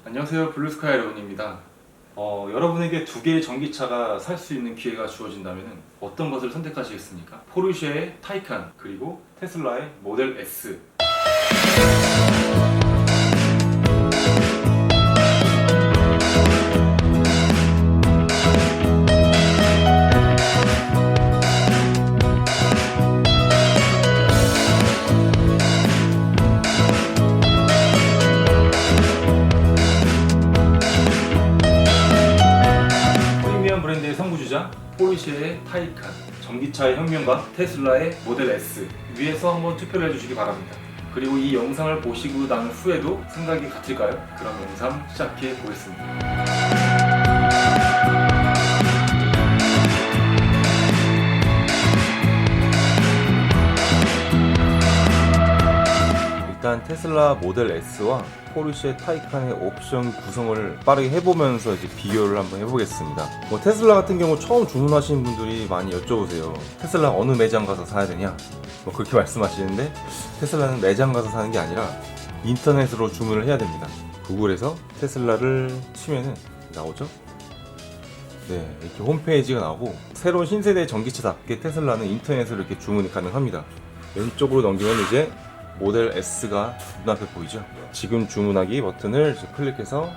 안녕하세요, 블루스카이 레온입니다. 여러분에게 두 개의 전기차가 살 수 있는 기회가 주어진다면 어떤 것을 선택하시겠습니까? 포르쉐의 타이칸 그리고 테슬라의 모델 S. 프리미엄 브랜드의 선구주자 포르쉐의 타이칸, 전기차의 혁명가 테슬라의 모델 S 위에서 한번 투표를 해주시기 바랍니다. 그리고 이 영상을 보시고 난 후에도 생각이 같을까요? 그럼 영상 시작해 보겠습니다. 일단 테슬라 모델 S와 포르쉐 타이칸의 옵션 구성을 빠르게 해보면서 이제 비교를 한번 해보겠습니다. 테슬라 같은 경우 처음 주문하시는 분들이 많이 여쭤보세요. 테슬라 어느 매장 가서 사야 되냐? 그렇게 말씀하시는데 테슬라는 매장 가서 사는 게 아니라 인터넷으로 주문을 해야 됩니다. 구글에서 테슬라를 치면은 나오죠? 네, 이렇게 홈페이지가 나오고 새로운 신세대 전기차답게 테슬라는 인터넷으로 이렇게 주문이 가능합니다. 왼쪽으로 넘기면 이제 모델 S가 눈앞에 보이죠? 지금 주문하기 버튼을 클릭해서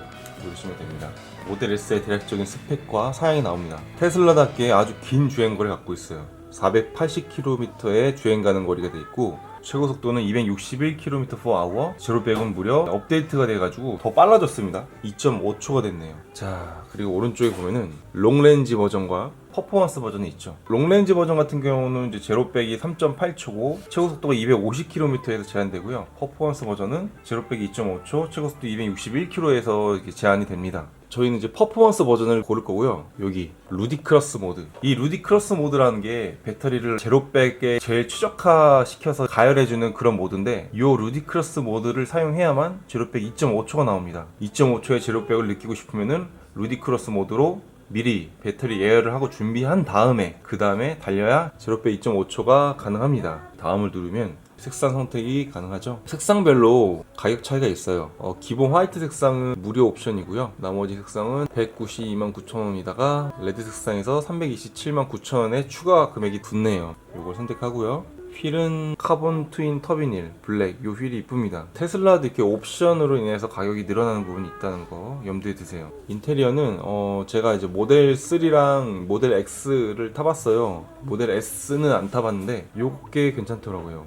누르시면 됩니다. 모델 S의 대략적인 스펙과 사양이 나옵니다. 테슬라답게 아주 긴 주행거리를 갖고 있어요. 480km의 주행 가는 거리가 돼 있고 최고 속도는 261km/h, 제로백은 무려 업데이트가 돼가지고 더 빨라졌습니다. 2.5초가 됐네요. 자, 그리고 오른쪽에 보면은 롱렌지 버전과 퍼포먼스 버전이 있죠. 롱렌지 버전 같은 경우는 이제 제로백이 3.8초고 최고 속도가 250km에서 제한되고요. 퍼포먼스 버전은 제로백이 2.5초, 최고 속도 261km에서 제한이 됩니다. 저희는 이제 퍼포먼스 버전을 고를 거고요. 여기 루디크러스 모드. 이 루디크러스 모드라는 게 배터리를 제로백에 제일 최적화 시켜서 가열해주는 그런 모드인데 이 루디크러스 모드를 사용해야만 제로백 2.5초가 나옵니다. 2.5초의 제로백을 느끼고 싶으면은 루디크러스 모드로 미리 배터리 예열을 하고 준비한 다음에 그 다음에 달려야 제로백 2.5초가 가능합니다. 다음을 누르면 색상 선택이 가능하죠. 색상별로 가격 차이가 있어요. 기본 화이트 색상은 무료 옵션이고요. 나머지 색상은 192,900원이다가 레드 색상에서 3279,000원의 추가 금액이 붙네요. 이걸 선택하고요. 휠은 카본 트윈 터비닐 블랙, 이 휠이 이쁩니다. 테슬라도 이렇게 옵션으로 인해서 가격이 늘어나는 부분이 있다는 거 염두에 두세요. 인테리어는 제가 이제 모델 3랑 모델 X를 타봤어요. 모델 S는 안 타봤는데 요게 괜찮더라고요.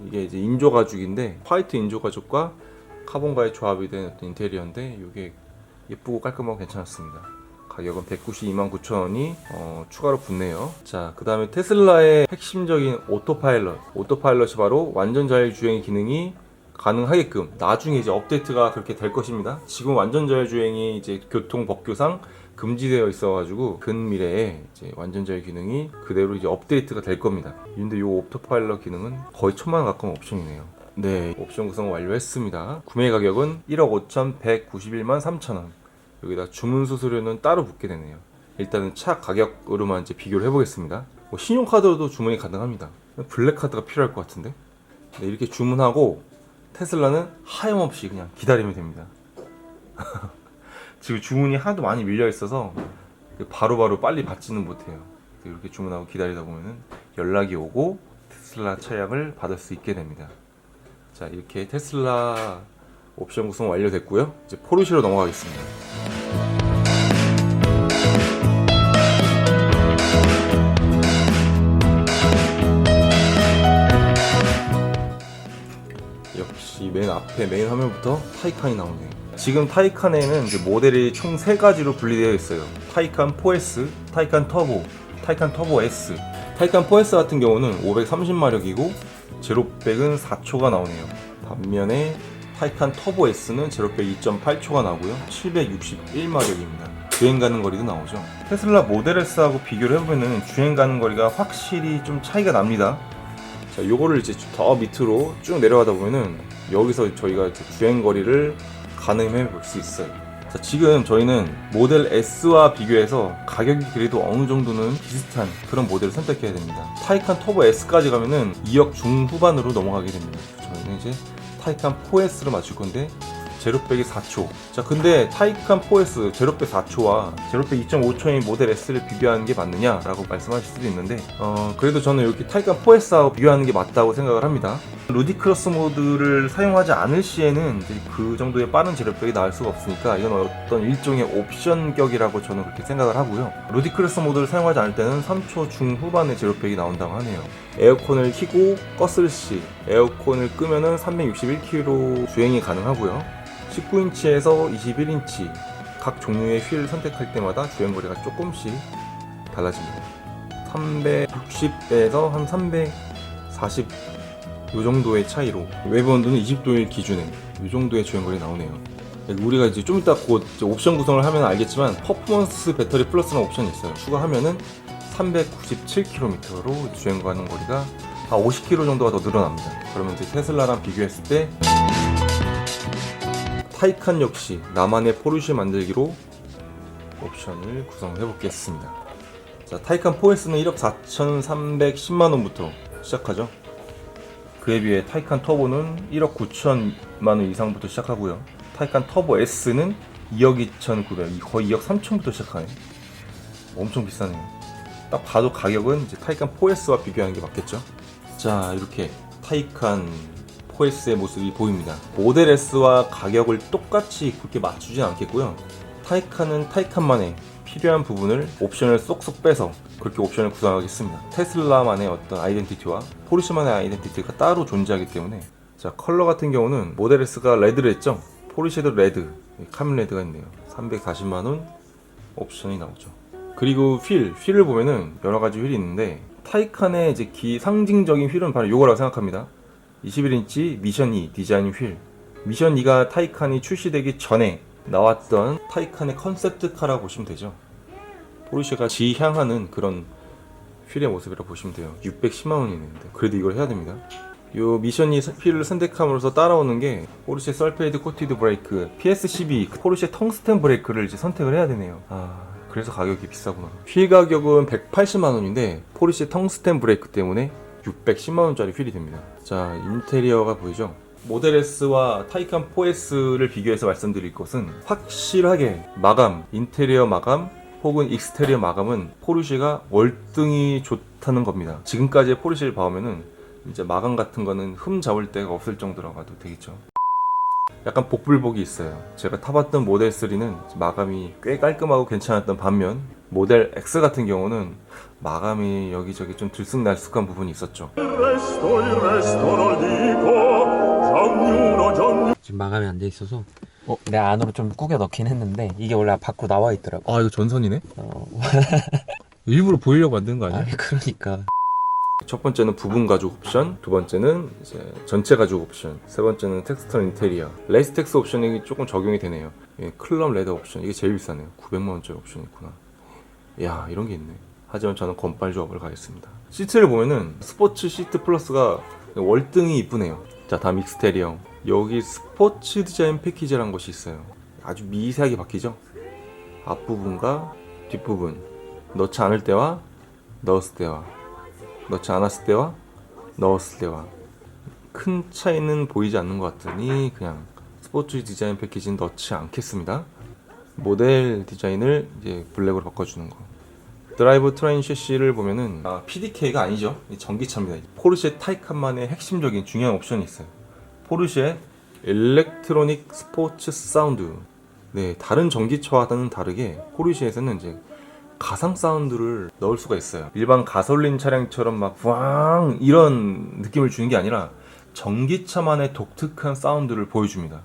이게 이제 인조 가죽인데 화이트 인조 가죽과 카본과의 조합이 된 어떤 인테리어인데 이게 예쁘고 깔끔하고 괜찮았습니다. 가격은 192,900원이 추가로 붙네요. 자, 그 다음에 테슬라의 핵심적인 오토파일럿이 바로 완전 자율주행 기능이 가능하게끔 나중에 이제 업데이트가 그렇게 될 것입니다. 지금 완전 자율주행이 이제 교통 법규상 금지되어 있어가지고 근미래에 이제 완전 자율 기능이 그대로 이제 업데이트가 될 겁니다. 근데 이 오토파일럿 기능은 거의 1,000만 원 가까운 옵션이네요. 네, 옵션 구성 완료했습니다. 구매 가격은 15,191만 3,000원. 여기다 주문 수수료는 따로 붙게 되네요. 일단은 차 가격으로만 이제 비교를 해보겠습니다. 신용카드로도 주문이 가능합니다. 블랙카드가 필요할 것 같은데. 네, 이렇게 주문하고 테슬라는 하염없이 그냥 기다리면 됩니다. 지금 주문이 하도 많이 밀려 있어서 바로바로 빨리 받지는 못해요. 이렇게 주문하고 기다리다 보면은 연락이 오고 테슬라 차량을 받을 수 있게 됩니다. 자, 이렇게 테슬라 옵션 구성 완료됐고요. 이제 포르쉐로 넘어가겠습니다. 역시 맨 앞에 메인 화면부터 타이칸이 나오네요. 지금 타이칸에는 이제 모델이 총 3가지로 분리되어 있어요. 타이칸 4S, 타이칸 터보, 타이칸 터보 S. 타이칸 4S 같은 경우는 530마력이고 제로백은 4초가 나오네요. 반면에 타이칸 터보 S는 제로백 2.8초가 나오고요. 761마력입니다. 주행 가는 거리도 나오죠. 테슬라 모델 S하고 비교를 해보면 주행 가는 거리가 확실히 좀 차이가 납니다. 자, 요거를 이제 더 밑으로 쭉 내려가다 보면은 여기서 저희가 이제 주행 거리를 가늠해 볼 수 있어요. 자, 지금 저희는 모델 S와 비교해서 가격이 그래도 어느 정도는 비슷한 그런 모델을 선택해야 됩니다. 타이칸 터보 S까지 가면은 2억 중후반으로 넘어가게 됩니다. 저희는 이제 타이칸 4S로 맞출 건데 제로백이 4초. 자, 근데 타이칸 4S 제로백 4초와 제로백 2.5초인 모델 S를 비교하는 게 맞느냐라고 말씀하실 수도 있는데 그래도 저는 이렇게 타이칸 4S하고 비교하는 게 맞다고 생각을 합니다. 루디크러스 모드를 사용하지 않을 시에는 이제 그 정도의 빠른 제로백이 나올 수가 없으니까 이건 어떤 일종의 옵션격이라고 저는 그렇게 생각을 하고요. 루디크러스 모드를 사용하지 않을 때는 3초 중후반에 제로백이 나온다고 하네요. 에어컨을 켜고 껐을 시 에어컨을 끄면은 361km 주행이 가능하고요. 19인치에서 21인치 각 종류의 휠을 선택할 때마다 주행거리가 조금씩 달라집니다. 360에서 한 340 이 정도의 차이로 외부 온도는 20도일 기준에 이 정도의 주행거리 나오네요. 우리가 이제 좀 이따 곧 옵션 구성을 하면 알겠지만 퍼포먼스 배터리 플러스라는 옵션이 있어요. 추가하면은 397km로 주행 가는 거리가 한 50km 정도가 더 늘어납니다. 그러면 이제 테슬라랑 비교했을 때 타이칸 역시 나만의 포르쉐 만들기로 옵션을 구성해 보겠습니다. 자, 타이칸 4S는 1억 4,310만원부터 시작하죠. 그에 비해 타이칸 터보는 1억 9천만원 이상부터 시작하고요. 타이칸 터보 S는 2억 2,900, 거의 2억 3천부터 시작하네. 엄청 비싸네요. 딱 봐도 가격은 이제 타이칸 4S와 비교하는 게 맞겠죠. 자, 이렇게 타이칸 4S의 모습이 보입니다. 모델 S와 가격을 똑같이 그렇게 맞추진 않겠고요. 타이칸은 타이칸만의 필요한 부분을 옵션을 쏙쏙 빼서 그렇게 옵션을 구성하겠습니다. 테슬라만의 어떤 아이덴티티와 포르쉐만의 아이덴티티가 따로 존재하기 때문에. 자, 컬러 같은 경우는 모델 S가 레드를 했죠. 포르쉐도 레드, 카밀 레드가 있네요. 340만원 옵션이 나오죠. 그리고 휠을 보면은 여러가지 휠이 있는데 타이칸의 이제 상징적인 휠은 바로 이거라고 생각합니다. 21인치 미션 2 디자인 휠. 미션 2가 타이칸이 출시되기 전에 나왔던 타이칸의 컨셉트카라고 보시면 되죠. 포르쉐가 지향하는 그런 휠의 모습이라고 보시면 돼요. 610만원이 있는데 그래도 이걸 해야 됩니다. 요 미션 2 휠을 선택함으로써 따라오는 게 포르쉐 설페이드 코티드 브레이크 PS12 포르쉐 텅스텐 브레이크를 이제 선택을 해야 되네요. 그래서 가격이 비싸구나. 휠 가격은 180만원인데 포르쉐 텅스텐 브레이크 때문에 610만원짜리 휠이 됩니다. 자, 인테리어가 보이죠? 모델 S와 타이칸 4S를 비교해서 말씀드릴 것은 확실하게 마감, 인테리어 마감 혹은 익스테리어 마감은 포르쉐가 월등히 좋다는 겁니다. 지금까지의 포르쉐를 봐오면은 이제 마감 같은 거는 흠 잡을 데가 없을 정도라고 해도 되겠죠. 약간 복불복이 있어요. 제가 타봤던 모델 3는 마감이 꽤 깔끔하고 괜찮았던 반면 모델 X 같은 경우는 마감이 여기저기 좀 들쑥날쑥한 부분이 있었죠. 지금 마감이 안 돼 있어서 내가 안으로 좀 구겨 넣긴 했는데 이게 원래 밖으로 나와 있더라고. 이거 전선이네? 일부러 보이려고 만든 거 아니야? 아니 그러니까. 첫 번째는 부분 가죽 옵션, 두 번째는 이제 전체 가죽 옵션, 세 번째는 텍스처 인테리어, 레이스텍스 옵션이 조금 적용이 되네요. 클럽 레더 옵션, 이게 제일 비싸네요. 900만원짜리 옵션이 있구나. 이야, 이런 게 있네. 하지만 저는 건빨 조합을 가겠습니다. 시트를 보면은 스포츠 시트 플러스가 월등히 이쁘네요. 자, 다음 익스테리어. 여기 스포츠 디자인 패키지라는 것이 있어요. 아주 미세하게 바뀌죠. 앞부분과 뒷부분, 넣지 않을 때와 넣었을 때와, 넣지 않았을 때와 넣었을 때와 큰 차이는 보이지 않는 것 같으니 그냥 스포츠 디자인 패키지는 넣지 않겠습니다. 모델 디자인을 이제 블랙으로 바꿔주는 거. 드라이브 트레인 셰시를 보면은 PDK가 아니죠. 전기차입니다. 포르쉐 타이칸만의 핵심적인 중요한 옵션이 있어요. 포르쉐 일렉트로닉 스포츠 사운드. 네, 다른 전기차와는 다르게 포르쉐에서는 이제 가상 사운드를 넣을 수가 있어요. 일반 가솔린 차량처럼 막 부앙 이런 느낌을 주는 게 아니라 전기차만의 독특한 사운드를 보여줍니다.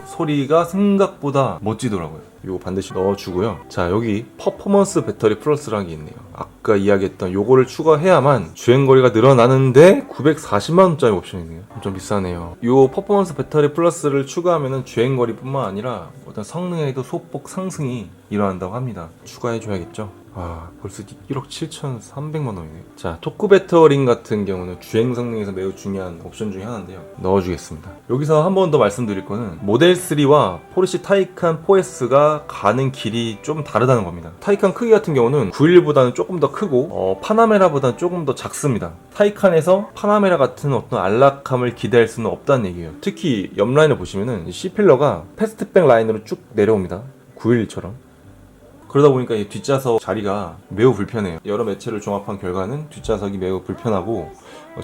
소리가 생각보다 멋지더라고요. 이거 반드시 넣어주고요. 자, 여기 퍼포먼스 배터리 플러스라는 게 있네요. 아까 이야기했던 요거를 추가해야만 주행거리가 늘어나는데 940만원짜리 옵션이네요. 좀 비싸네요. 요 퍼포먼스 배터리 플러스를 추가하면 주행거리 뿐만 아니라 어떤 성능에도 소폭 상승이 일어난다고 합니다. 추가해줘야겠죠. 벌써 1억 7,300만 원이네. 자, 토크 배터링 같은 경우는 주행 성능에서 매우 중요한 옵션 중에 하나인데요. 넣어주겠습니다. 여기서 한 번 더 말씀드릴 거는 모델 3와 포르쉐 타이칸 4S가 가는 길이 좀 다르다는 겁니다. 타이칸 크기 같은 경우는 91보다는 조금 더 크고 파나메라보다는 조금 더 작습니다. 타이칸에서 파나메라 같은 어떤 안락함을 기대할 수는 없다는 얘기예요. 특히 옆 라인을 보시면은 C필러가 패스트백 라인으로 쭉 내려옵니다. 911처럼. 그러다 보니까 이 뒷좌석 자리가 매우 불편해요. 여러 매체를 종합한 결과는 뒷좌석이 매우 불편하고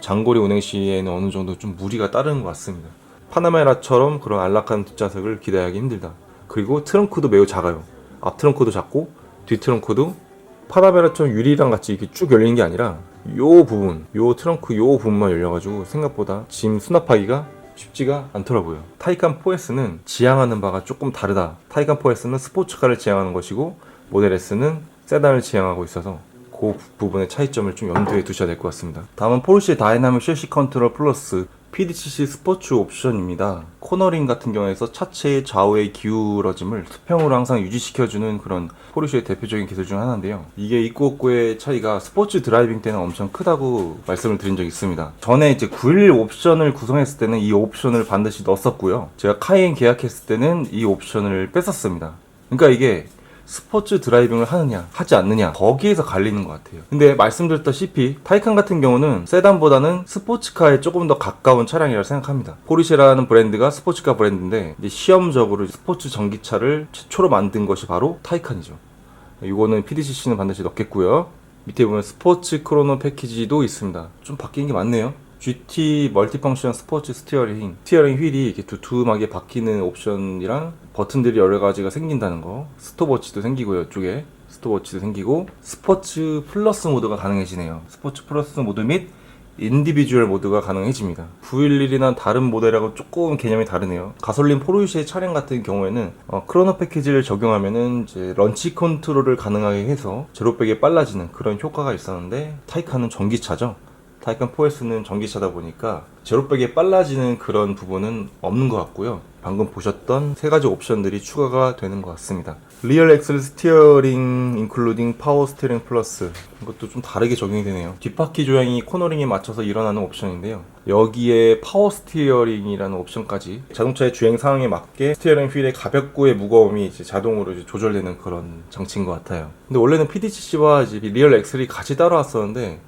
장거리 운행 시에는 어느 정도 좀 무리가 따르는 것 같습니다. 파나메라처럼 그런 안락한 뒷좌석을 기대하기 힘들다. 그리고 트렁크도 매우 작아요. 앞 트렁크도 작고 뒤 트렁크도 파나메라처럼 유리랑 같이 이렇게 쭉 열리는 게 아니라 요 부분, 요 트렁크 요 부분만 열려가지고 생각보다 짐 수납하기가 쉽지가 않더라고요. 타이칸 4S는 지향하는 바가 조금 다르다. 타이칸 4S는 스포츠카를 지향하는 것이고 모델 S는 세단을 지향하고 있어서 그 부분의 차이점을 좀 염두에 두셔야 될 것 같습니다. 다음은 포르쉐 다이나믹 셰시 컨트롤 플러스 PDCC 스포츠 옵션입니다. 코너링 같은 경우에서 차체의 좌우의 기울어짐을 수평으로 항상 유지시켜주는 그런 포르쉐의 대표적인 기술 중 하나인데요. 이게 있고 없고의 차이가 스포츠 드라이빙 때는 엄청 크다고 말씀을 드린 적이 있습니다. 전에 이제 911 옵션을 구성했을 때는 이 옵션을 반드시 넣었었고요. 제가 카이엔 계약했을 때는 이 옵션을 뺐었습니다. 그러니까 이게 스포츠 드라이빙을 하느냐 하지 않느냐 거기에서 갈리는 것 같아요. 근데 말씀드렸다시피 타이칸 같은 경우는 세단보다는 스포츠카에 조금 더 가까운 차량이라고 생각합니다. 포르쉐라는 브랜드가 스포츠카 브랜드인데 이제 시험적으로 스포츠 전기차를 최초로 만든 것이 바로 타이칸이죠. 이거는 PDCC는 반드시 넣겠고요. 밑에 보면 스포츠 크로노 패키지도 있습니다. 좀 바뀐 게 많네요. GT 멀티펑션 스포츠 스티어링 휠이 이렇게 두툼하게 바뀌는 옵션이랑 버튼들이 여러 가지가 생긴다는 거. 스톱워치도 생기고요. 이쪽에 스톱워치도 생기고 스포츠 플러스 모드가 가능해지네요. 스포츠 플러스 모드 및 인디비주얼 모드가 가능해집니다. 911이나 다른 모델하고 조금 개념이 다르네요. 가솔린 포르쉐 차량 같은 경우에는 크로노 패키지를 적용하면은 이제 런치 컨트롤을 가능하게 해서 제로백이 빨라지는 그런 효과가 있었는데 타이칸은 전기차죠. 타이칸 4S는 전기차다 보니까 제로백이 빨라지는 그런 부분은 없는 것 같고요. 방금 보셨던 세 가지 옵션들이 추가가 되는 것 같습니다. 리얼 엑셀 스티어링 인클루딩 파워 스티어링 플러스, 이것도 좀 다르게 적용이 되네요. 뒷바퀴 조향이 코너링에 맞춰서 일어나는 옵션인데요. 여기에 파워 스티어링이라는 옵션까지 자동차의 주행 상황에 맞게 스티어링 휠의 가볍고의 무거움이 이제 자동으로 이제 조절되는 그런 장치인 것 같아요. 근데 원래는 PDCC와 이제 리얼 엑셀이 같이 따라왔었는데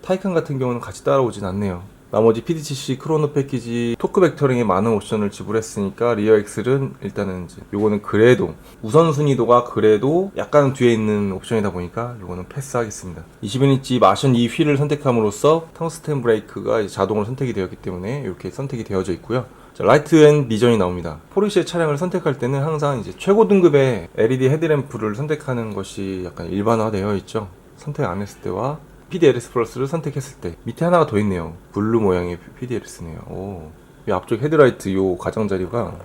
타이칸 같은 경우는 같이 따라오진 않네요. 나머지 PDCC 크로노 패키지 토크 벡터링에 많은 옵션을 지불했으니까 리어 엑셀은 일단은 이제 요거는 그래도 우선순위도가 그래도 약간 뒤에 있는 옵션이다 보니까 요거는 패스하겠습니다. 21인치 마션 2 휠을 선택함으로써 텅스텐 브레이크가 이제 자동으로 선택이 되었기 때문에 이렇게 선택이 되어져 있고요. 자, 라이트 앤 비전이 나옵니다. 포르쉐 차량을 선택할 때는 항상 이제 최고 등급의 LED 헤드램프를 선택하는 것이 약간 일반화되어 있죠. 선택 안 했을 때와 PDLS 플러스를 선택했을 때 밑에 하나가 더 있네요. 블루 모양의 PDLS네요. 오, 이 앞쪽 헤드라이트 요 가장자리가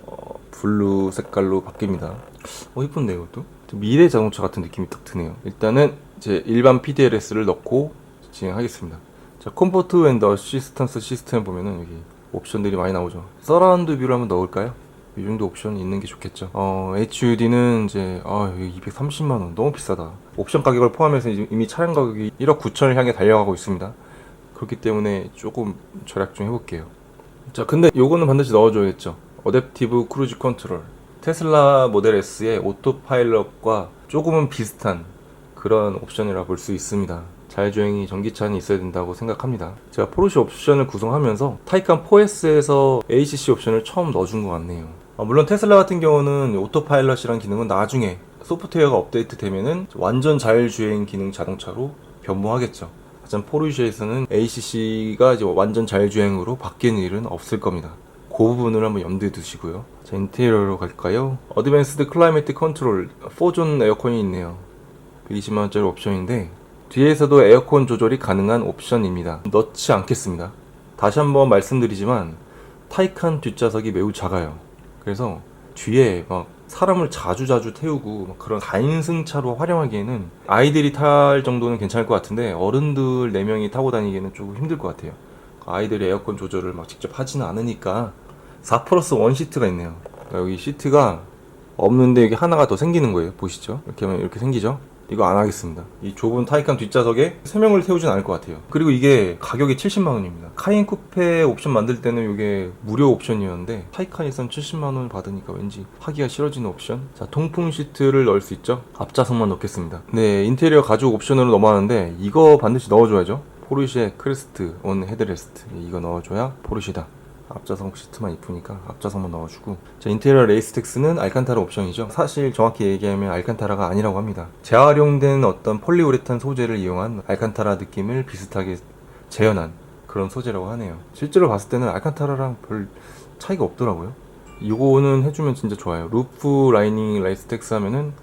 블루 색깔로 바뀝니다. 이쁜데 이것도 미래 자동차 같은 느낌이 딱 드네요. 일단은 이제 일반 PDLS를 넣고 진행하겠습니다. 자, 컴포트 앤 어시스턴스 시스템 보면은 여기 옵션들이 많이 나오죠. 서라운드 뷰를 한번 넣을까요? 이 정도 옵션이 있는 게 좋겠죠. HUD는 이제 여기 230만원 너무 비싸다. 옵션 가격을 포함해서 이미 차량 가격이 1억 9천을 향해 달려가고 있습니다. 그렇기 때문에 조금 절약 좀 해볼게요. 자, 근데 요거는 반드시 넣어줘야겠죠. 어댑티브 크루즈 컨트롤. 테슬라 모델 S의 오토파일럿과 조금은 비슷한 그런 옵션이라 볼 수 있습니다. 자율주행이 전기차는 있어야 된다고 생각합니다. 제가 포르쉐 옵션을 구성하면서 타이칸 4S에서 ACC 옵션을 처음 넣어준 것 같네요. 물론 테슬라 같은 경우는 오토파일럿이라는 기능은 나중에 소프트웨어가 업데이트 되면은 완전 자율주행 기능 자동차로 변모하겠죠. 하지만 포르쉐에서는 ACC가 이제 완전 자율주행으로 바뀌는 일은 없을 겁니다. 그 부분을 한번 염두에 두시고요. 자, 인테리어로 갈까요? 어드밴스드 클라이매트 컨트롤 4존 에어컨이 있네요. 120만원짜리 옵션인데 뒤에서도 에어컨 조절이 가능한 옵션입니다. 넣지 않겠습니다. 다시 한번 말씀드리지만 타이칸 뒷좌석이 매우 작아요. 그래서 뒤에 막 사람을 자주 태우고 막 그런 4인승차로 활용하기에는 아이들이 탈 정도는 괜찮을 것 같은데 어른들 4명이 타고 다니기에는 조금 힘들 것 같아요. 아이들이 에어컨 조절을 막 직접 하지는 않으니까 4+1 시트가 있네요. 그러니까 여기 시트가 없는데 여기 하나가 더 생기는 거예요. 보시죠. 이렇게 하면 이렇게 생기죠. 이거 안 하겠습니다. 이 좁은 타이칸 뒷좌석에 3명을 태우진 않을 것 같아요. 그리고 이게 가격이 70만원입니다. 카이엔 쿠페 옵션 만들 때는 이게 무료 옵션이었는데 타이칸에선 70만원 받으니까 왠지 하기가 싫어지는 옵션. 자, 통풍 시트를 넣을 수 있죠. 앞좌석만 넣겠습니다. 네, 인테리어 가죽 옵션으로 넘어가는데 이거 반드시 넣어줘야죠. 포르쉐 크레스트 온 헤드레스트, 이거 넣어줘야 포르쉐다. 앞좌석 시트만 이쁘니까 앞좌석만 넣어주고, 자, 인테리어 레이스텍스는 알칸타라 옵션이죠. 사실 정확히 얘기하면 알칸타라가 아니라고 합니다. 재활용된 어떤 폴리우레탄 소재를 이용한 알칸타라 느낌을 비슷하게 재현한 그런 소재라고 하네요. 실제로 봤을 때는 알칸타라랑 별 차이가 없더라고요. 이거는 해주면 진짜 좋아요. 루프 라이닝 레이스텍스 하면은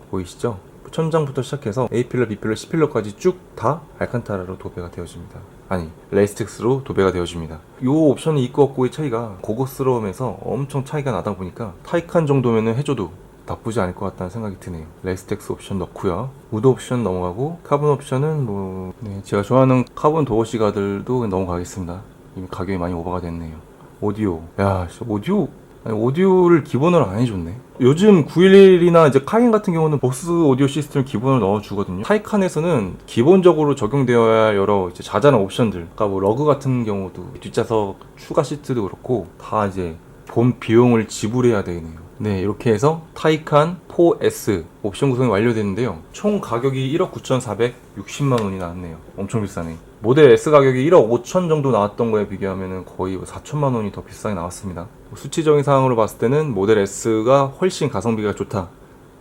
보이시죠? 천장부터 시작해서 A필러, B필러, C필러까지 쭉 다 알칸타라로 도배가 되어집니다. 아니, 레이스텍스로 도배가 되어집니다. 이 옵션이 있고 없고의 차이가 고급스러움에서 엄청 차이가 나다 보니까 타이칸 정도면은 해줘도 나쁘지 않을 것 같다는 생각이 드네요. 레이스텍스 옵션 넣고요. 우드 옵션 넘어가고, 카본 옵션은 뭐 제가 좋아하는 카본 도어시 가들도 넘어가겠습니다. 이미 가격이 많이 오버가 됐네요. 오디오, 야, 오디오, 아니, 오디오를 기본으로 안 해줬네. 요즘 911이나 이제 카이엔 같은 경우는 보스 오디오 시스템을 기본으로 넣어주거든요. 타이칸에서는 기본적으로 적용되어야 할 여러 이제 자잘한 옵션들, 그러니까 뭐 러그 같은 경우도 뒷좌석 추가 시트도 그렇고 다 이제 본 비용을 지불해야 되네요. 네, 이렇게 해서 타이칸 4S 옵션 구성이 완료됐는데요. 총 가격이 1억 9,460만 원이 나왔네요. 엄청 비싸네. 모델 S 가격이 1억 5천 정도 나왔던 거에 비교하면 거의 4천만 원이 더 비싸게 나왔습니다. 수치적인 상황으로 봤을 때는 모델 S가 훨씬 가성비가 좋다,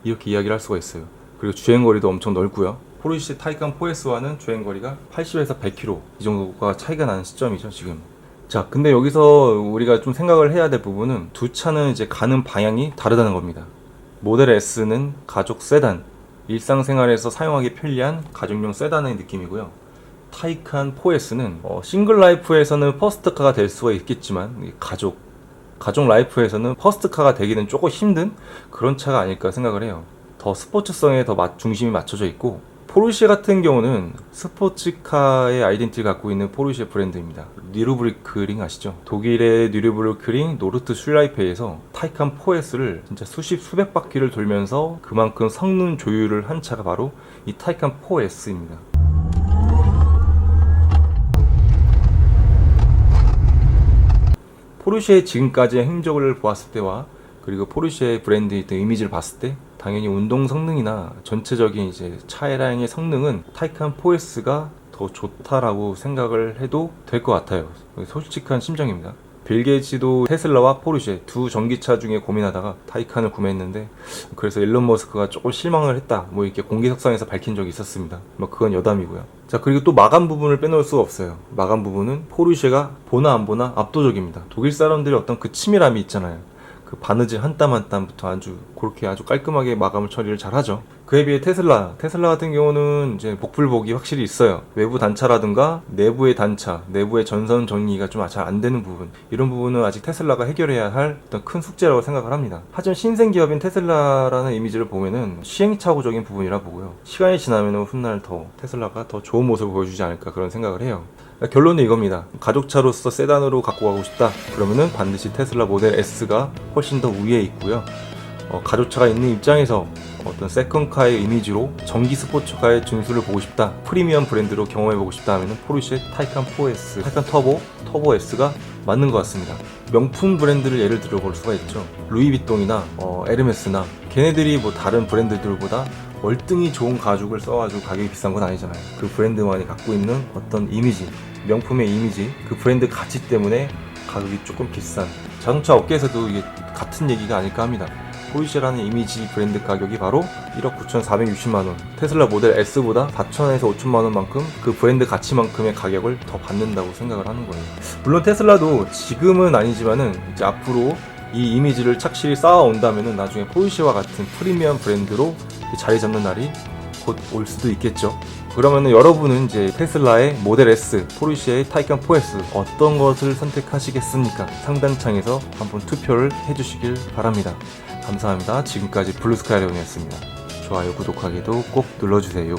이렇게 이야기를 할 수가 있어요. 그리고 주행거리도 엄청 넓고요. 포르쉐 타이칸 4S와는 주행거리가 80에서 100km 이 정도가 차이가 나는 시점이죠, 지금. 자, 근데 여기서 우리가 좀 생각을 해야 될 부분은 두 차는 이제 가는 방향이 다르다는 겁니다. 모델 S는 가족 세단, 일상생활에서 사용하기 편리한 가족용 세단의 느낌이고요. 타이칸 4S는 싱글 라이프에서는 퍼스트카가 될 수가 있겠지만 가족 라이프에서는 퍼스트카가 되기는 조금 힘든 그런 차가 아닐까 생각을 해요. 더 스포츠성에 더 중심이 맞춰져 있고, 포르쉐 같은 경우는 스포츠카의 아이덴티티를 갖고 있는 포르쉐 브랜드입니다. 뉴르브르크링 아시죠? 독일의 뉴르브르크링 노르트 슐라이페에서 타이칸 4S를 진짜 수백 바퀴를 돌면서 그만큼 성능 조율을 한 차가 바로 이 타이칸 4S입니다. 포르쉐의 지금까지의 행적을 보았을 때와 그리고 포르쉐 브랜드의 이미지를 봤을 때 당연히 운동 성능이나 전체적인 이제 차량의 성능은 타이칸 4S가 더 좋다라고 생각을 해도 될 것 같아요. 솔직한 심정입니다. 빌 게이츠도 테슬라와 포르쉐 두 전기차 중에 고민하다가 타이칸을 구매했는데, 그래서 일론 머스크가 조금 실망을 했다, 뭐 이렇게 공개석상에서 밝힌 적이 있었습니다. 뭐 그건 여담이고요. 자, 그리고 또 마감 부분을 빼놓을 수가 없어요. 마감 부분은 포르쉐가 보나 안 보나 압도적입니다. 독일 사람들이 어떤 그 치밀함이 있잖아요. 그 바느질 한 땀 한 땀부터 그렇게 아주 깔끔하게 마감을 처리를 잘 하죠. 그에 비해 테슬라 같은 경우는 이제 복불복이 확실히 있어요. 외부 단차라든가 내부의 단차, 내부의 전선 정리가 좀 잘 안 되는 부분, 이런 부분은 아직 테슬라가 해결해야 할 어떤 큰 숙제라고 생각을 합니다. 하지만 신생 기업인 테슬라라는 이미지를 보면은 시행착오적인 부분이라 보고요. 시간이 지나면 훗날 더 테슬라가 더 좋은 모습을 보여주지 않을까 그런 생각을 해요. 결론은 이겁니다. 가족차로서 세단으로 갖고 가고 싶다, 그러면은 반드시 테슬라 모델 S가 훨씬 더 우위에 있고요. 가족차가 있는 입장에서 어떤 세컨카의 이미지로 전기 스포츠카의 진수를 보고 싶다, 프리미엄 브랜드로 경험해보고 싶다 하면은 포르쉐 타이칸 4S, 타이칸 터보 S가 맞는 것 같습니다. 명품 브랜드를 예를 들어볼 수가 있죠. 루이비통이나 에르메스나, 걔네들이 뭐 다른 브랜드들보다 월등히 좋은 가죽을 써가지고 가격이 비싼 건 아니잖아요. 그 브랜드만이 갖고 있는 어떤 이미지, 명품의 이미지, 그 브랜드 가치 때문에 가격이 조금 비싼, 자동차 업계에서도 이게 같은 얘기가 아닐까 합니다. 포르쉐라는 이미지 브랜드 가격이 바로 1억 9,460만원, 테슬라 모델 S보다 4천에서 5천만원만큼 그 브랜드 가치만큼의 가격을 더 받는다고 생각을 하는 거예요. 물론 테슬라도 지금은 아니지만은 이제 앞으로 이 이미지를 착실히 쌓아온다면은 나중에 포르쉐와 같은 프리미엄 브랜드로 자리 잡는 날이 곧 올 수도 있겠죠. 그러면은 여러분은 이제 테슬라의 모델 S, 포르쉐의 타이칸 4S 어떤 것을 선택하시겠습니까? 상단창에서 한번 투표를 해주시길 바랍니다. 감사합니다. 지금까지 블루스카이론이었습니다. 좋아요, 구독하기도 꼭 눌러주세요.